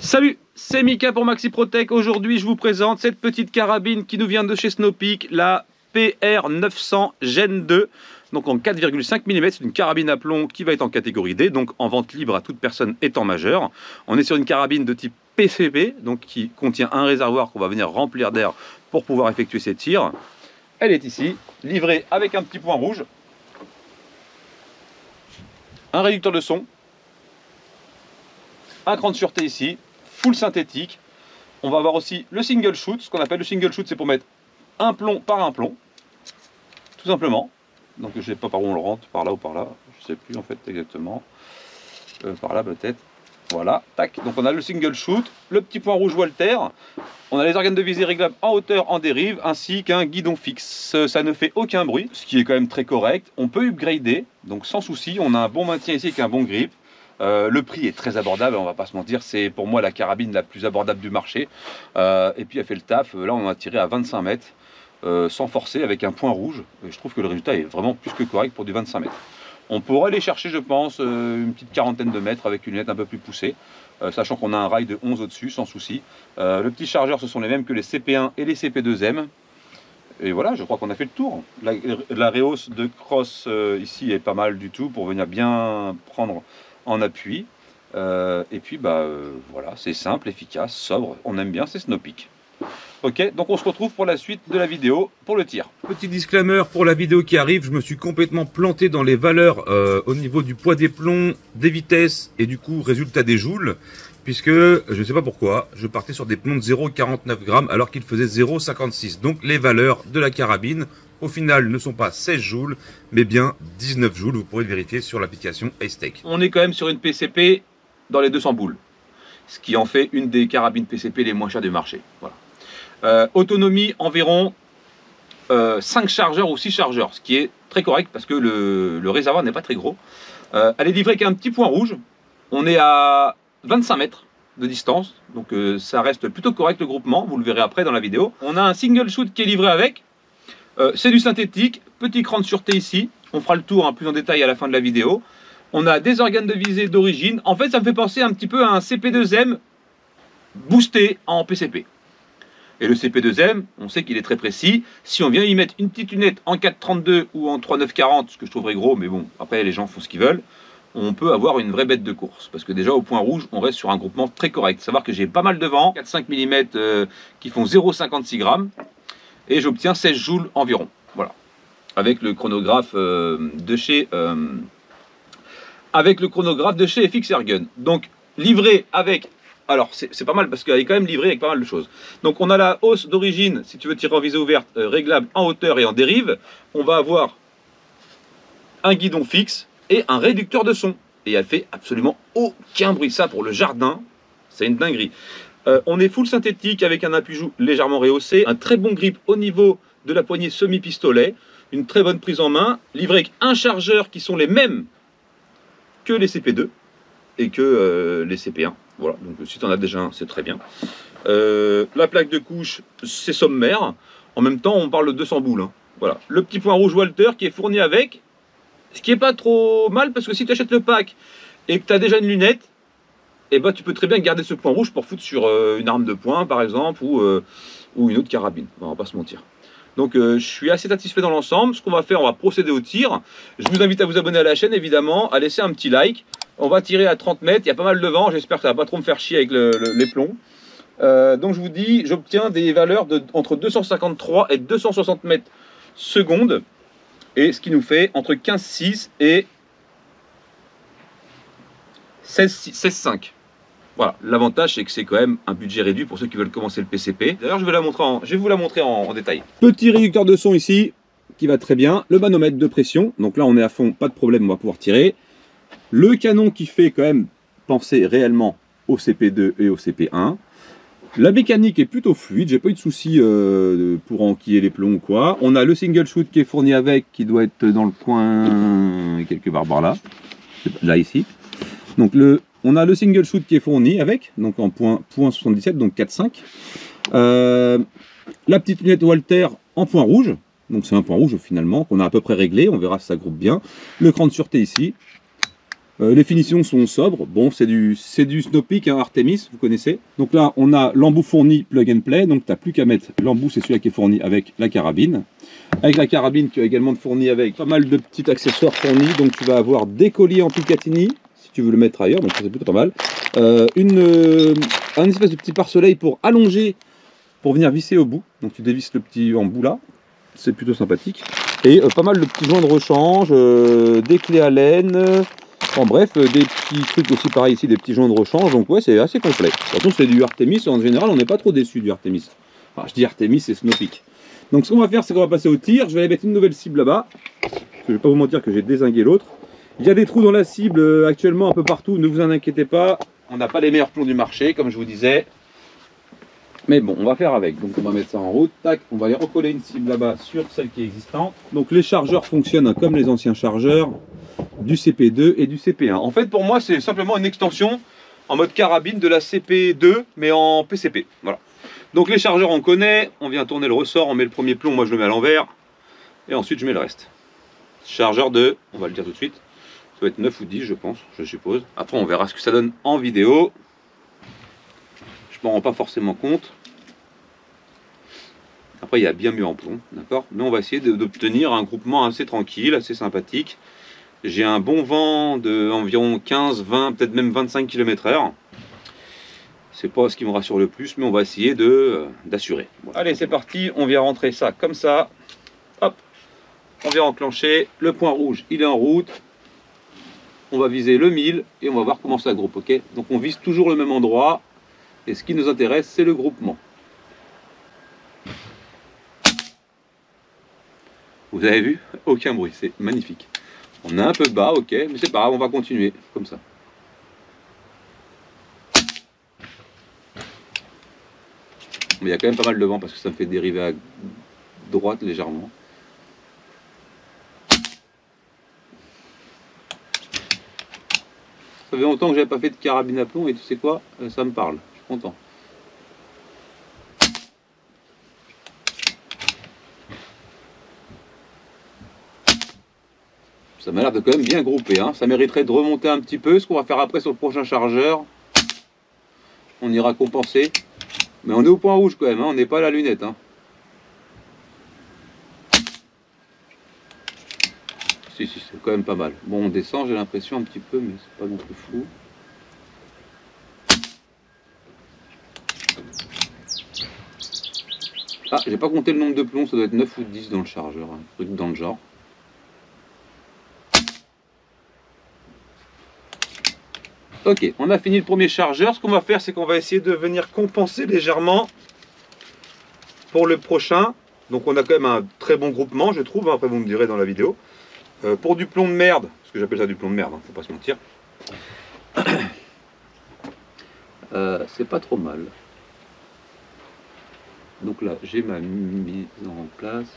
Salut, c'est Mika pour Maxi Protec. Aujourd'hui, je vous présente cette petite carabine qui nous vient de chez Snopeak, la PR900 Gen 2. Donc en 4,5 mm, c'est une carabine à plomb qui va être en catégorie D, donc en vente libre à toute personne étant majeure. On est sur une carabine de type PCP, donc qui contient un réservoir qu'on va venir remplir d'air pour pouvoir effectuer ses tirs. Elle est ici, livrée avec un petit point rouge, un réducteur de son, un cran de sûreté ici, full synthétique. On va avoir aussi le single shoot. Ce qu'on appelle le single shoot, c'est pour mettre un plomb par un plomb, tout simplement. Donc je ne sais pas par où on le rentre, par là ou par là, je ne sais plus en fait exactement. Par là peut-être. Voilà, tac. Donc on a le single shoot, le petit point rouge Walter. On a les organes de visée réglables en hauteur, en dérive, ainsi qu'un guidon fixe. Ça ne fait aucun bruit, ce qui est quand même très correct. On peut upgrader, donc sans souci. On a un bon maintien ici avec un bon grip. Le prix est très abordable, on va pas se mentir, c'est pour moi la carabine la plus abordable du marché. Et puis elle fait le taf. Là on a tiré à 25 mètres sans forcer avec un point rouge. Et je trouve que le résultat est vraiment plus que correct pour du 25 mètres. On pourrait aller chercher, je pense, une petite quarantaine de mètres avec une lunette un peu plus poussée, sachant qu'on a un rail de 11 au-dessus, sans souci. Le petit chargeur, ce sont les mêmes que les CP1 et les CP2M. Et voilà, je crois qu'on a fait le tour. La rehausse de crosse ici est pas mal du tout pour venir bien prendre en appui. Et puis voilà, c'est simple, efficace, sobre, on aime bien, c'est Snopeak. Ok, donc on se retrouve pour la suite de la vidéo pour le tir. Petit disclaimer pour la vidéo qui arrive, je me suis complètement planté dans les valeurs au niveau du poids des plombs, des vitesses et du coup résultat des joules, puisque je ne sais pas pourquoi, je partais sur des plombs de 0,49 grammes alors qu'il faisait 0,56. Donc les valeurs de la carabine au final ne sont pas 16 joules, mais bien 19 joules. Vous pourrez le vérifier sur l'application Acetec. On est quand même sur une PCP dans les 200 boules, ce qui en fait une des carabines PCP les moins chères du marché. Voilà. Autonomie environ 5 chargeurs ou 6 chargeurs, ce qui est très correct parce que le réservoir n'est pas très gros. Elle est livrée avec un petit point rouge. On est à 25 mètres de distance, donc ça reste plutôt correct le groupement, vous le verrez après dans la vidéo. On a un single shoot qui est livré avec. C'est du synthétique, petit cran de sûreté ici. On fera le tour plus en détail à la fin de la vidéo. On a des organes de visée d'origine. En fait, ça me fait penser un petit peu à un CP2M boosté en PCP. Et le CP2M, on sait qu'il est très précis. Si on vient y mettre une petite lunette en 4,32 ou en 3,940, ce que je trouverais gros, mais bon, après les gens font ce qu'ils veulent, on peut avoir une vraie bête de course. Parce que déjà au point rouge, on reste sur un groupement très correct. Savoir que j'ai pas mal de vent, 4-5 mm qui font 0,56 grammes. Et j'obtiens 16 joules environ. Voilà. Avec le chronographe de chez FX Airgun. Donc livré avec. Alors c'est pas mal parce qu'elle est quand même livrée avec pas mal de choses. Donc on a la hausse d'origine, si tu veux tirer en visée ouverte, réglable en hauteur et en dérive. On va avoir un guidon fixe et un réducteur de son. Et elle fait absolument aucun bruit. Ça pour le jardin, c'est une dinguerie. On est full synthétique avec un appui-joue légèrement rehaussé, un très bon grip au niveau de la poignée semi-pistolet, une très bonne prise en main, livré avec un chargeur qui sont les mêmes que les CP2 et que les CP1. Voilà, donc si tu en as déjà un, c'est très bien. La plaque de couche, c'est sommaire. En même temps, on parle de 200 boules. Hein. Voilà. Le petit point rouge Walter qui est fourni avec, ce qui n'est pas trop mal parce que si tu achètes le pack et que tu as déjà une lunette, et tu peux très bien garder ce point rouge pour foutre sur une arme de poing par exemple ou une autre carabine, on va pas se mentir. Donc je suis assez satisfait dans l'ensemble. Ce qu'on va faire, on va procéder au tir. Je vous invite à vous abonner à la chaîne évidemment, à laisser un petit like. On va tirer à 30 mètres, il y a pas mal de vent, j'espère que ça va pas trop me faire chier avec les plombs. Donc je vous dis, j'obtiens des valeurs entre 253 et 260 mètres secondes. Et ce qui nous fait entre 15,6 et 16,5. Voilà, l'avantage c'est que c'est quand même un budget réduit pour ceux qui veulent commencer le PCP. D'ailleurs je vais vous la montrer en détail. Petit réducteur de son ici, qui va très bien. Le manomètre de pression, donc là on est à fond, pas de problème, on va pouvoir tirer. Le canon qui fait quand même penser réellement au CP2 et au CP1. La mécanique est plutôt fluide, j'ai pas eu de soucis pour enquiller les plombs ou quoi. On a le single shoot qui est fourni avec, qui doit être dans le coin quelque part par là. Là ici. Donc on a le single shoot qui est fourni avec, donc en point 77, donc 4,5. La petite lunette Walter en point rouge, donc c'est un point rouge finalement, qu'on a à peu près réglé, on verra si ça groupe bien. Le cran de sûreté ici. Les finitions sont sobres. Bon, c'est du Snow Peak, hein, Artemis, vous connaissez. Donc là, on a l'embout fourni plug and play. Donc tu n'as plus qu'à mettre l'embout, c'est celui-là qui est fourni avec la carabine. Avec la carabine, tu as également fourni avec pas mal de petits accessoires fournis. Donc tu vas avoir des colliers en Picatinny, si tu veux le mettre ailleurs. Donc c'est plutôt pas mal. Un espèce de petit pare-soleil pour allonger, pour venir visser au bout. Donc tu dévisses le petit embout là. C'est plutôt sympathique. Et pas mal de petits joints de rechange, des clés à laine. En bref, des petits trucs aussi pareil ici, des petits joints de rechange, donc ouais, c'est assez complet. De toute façon, c'est du Artemis, en général, on n'est pas trop déçu du Artemis. Enfin, je dis Artemis, c'est Snow Peak. Donc ce qu'on va faire, c'est qu'on va passer au tir. Je vais aller mettre une nouvelle cible là-bas. Je vais pas vous mentir que j'ai dézingué l'autre. Il y a des trous dans la cible actuellement un peu partout, ne vous en inquiétez pas. On n'a pas les meilleurs plombs du marché, comme je vous disais. Mais bon, on va faire avec. Donc on va mettre ça en route. Tac, on va aller recoller une cible là-bas sur celle qui est existante. Donc les chargeurs fonctionnent comme les anciens chargeurs du CP2 et du CP1. En fait, pour moi, c'est simplement une extension en mode carabine de la CP2, mais en PCP. Voilà. Donc les chargeurs, on connaît. On vient tourner le ressort, on met le premier plomb, moi je le mets à l'envers. Et ensuite, je mets le reste. Chargeur de, on va le dire tout de suite, ça va être 9 ou 10, je pense, je suppose. Après, on verra ce que ça donne en vidéo. Je m'en rends pas forcément compte. Après, il y a bien mieux en plomb, d'accord? Mais on va essayer d'obtenir un groupement assez tranquille, assez sympathique. J'ai un bon vent d'environ 15, 20, peut-être même 25 km/h. C'est pas ce qui me rassure le plus, mais on va essayer d'assurer. Voilà. Allez, c'est parti, on vient rentrer ça comme ça. Hop, on vient enclencher. Le point rouge, il est en route. On va viser le 1000 et on va voir comment ça groupe, ok? Donc on vise toujours le même endroit. Et ce qui nous intéresse, c'est le groupement. Vous avez vu? Aucun bruit, c'est magnifique. On est un peu bas, ok, mais c'est pas grave, on va continuer comme ça. Mais il y a quand même pas mal de vent parce que ça me fait dériver à droite légèrement. Ça fait longtemps que j'avais pas fait de carabine à plomb et tu sais quoi? Ça me parle, je suis content. Ça m'a l'air de quand même bien grouper, hein. Ça mériterait de remonter un petit peu. Ce qu'on va faire après sur le prochain chargeur, on ira compenser. Mais on est au point rouge quand même, hein. On n'est pas à la lunette, hein. Si, c'est quand même pas mal. Bon, on descend, j'ai l'impression un petit peu, mais c'est pas non plus fou. Ah, j'ai pas compté le nombre de plombs, ça doit être 9 ou 10 dans le chargeur, un truc dans le genre. Ok, on a fini le premier chargeur. Ce qu'on va faire, c'est qu'on va essayer de venir compenser légèrement pour le prochain. Donc on a quand même un très bon groupement, je trouve, hein. Après vous me direz dans la vidéo. Pour du plomb de merde, parce que j'appelle ça du plomb de merde, hein, faut pas se mentir. C'est pas trop mal. Donc là, j'ai ma mise en place.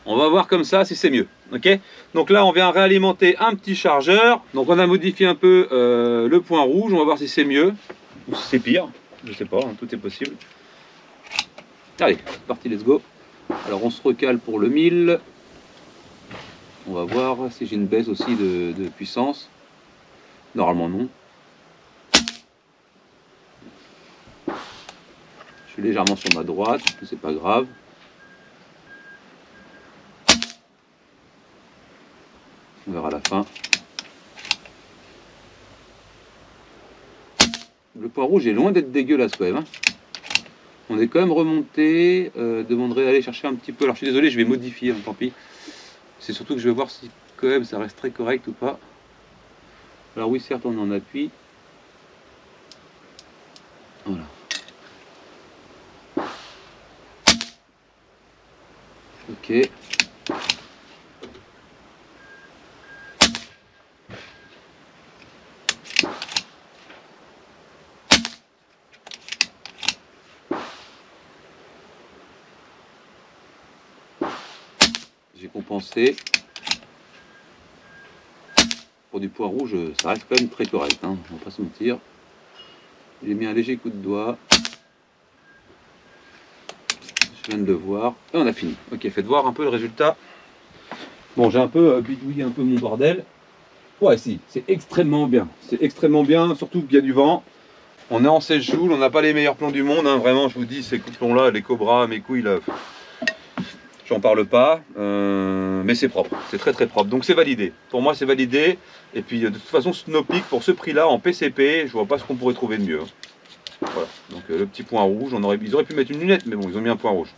On va voir comme ça si c'est mieux, ok? Donc là, on vient réalimenter un petit chargeur. Donc on a modifié un peu le point rouge. On va voir si c'est mieux ou si c'est pire. Je sais pas, hein, tout est possible. Allez, c'est parti, let's go. Alors on se recale pour le 1000. On va voir si j'ai une baisse aussi de puissance. Normalement non. Je suis légèrement sur ma droite, c'est pas grave. On verra à la fin. Le point rouge est loin d'être dégueulasse quand même, hein. On est quand même remonté. Demanderait d'aller chercher un petit peu. Alors je suis désolé, je vais modifier, hein, tant pis. C'est surtout que je vais voir si quand même ça reste très correct ou pas. Alors oui, certes, on en appuie. Voilà. Ok. J'ai compensé. Pour du point rouge, ça reste quand même très correct, hein, on va pas se mentir. J'ai mis un léger coup de doigt. Je viens de le voir. Et on a fini. Ok, faites voir un peu le résultat. Bon, j'ai un peu bidouillé un peu mon bordel. Ouais, si, c'est extrêmement bien. C'est extrêmement bien, surtout qu'il y a du vent. On est en 16 joules, on n'a pas les meilleurs plombs du monde, hein. Vraiment, je vous dis, ces plombs-là, les Cobra, mes couilles, là, j'en parle pas, mais c'est propre, c'est très très propre. Donc c'est validé. Pour moi, c'est validé. Et puis, de toute façon, Snowpeak, pour ce prix-là, en PCP, je vois pas ce qu'on pourrait trouver de mieux. Voilà, donc le petit point rouge, ils auraient pu mettre une lunette, mais bon, ils ont mis un point rouge.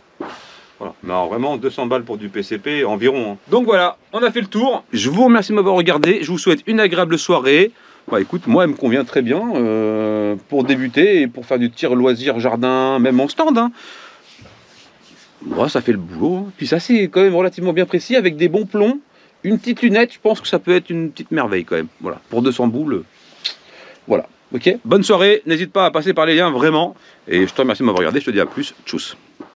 Voilà, mais alors vraiment 200 balles pour du PCP environ, hein. Donc voilà, on a fait le tour. Je vous remercie de m'avoir regardé. Je vous souhaite une agréable soirée. Bah écoute, moi elle me convient très bien pour débuter et pour faire du tir loisir jardin, même en stand, hein. Bon, ça fait le boulot, hein. Puis ça c'est quand même relativement bien précis avec des bons plombs. Une petite lunette, je pense que ça peut être une petite merveille quand même. Voilà, pour 200 boules. Voilà, ok. Bonne soirée, n'hésite pas à passer par les liens vraiment. Et je te remercie de m'avoir regardé, je te dis à plus, tchuss.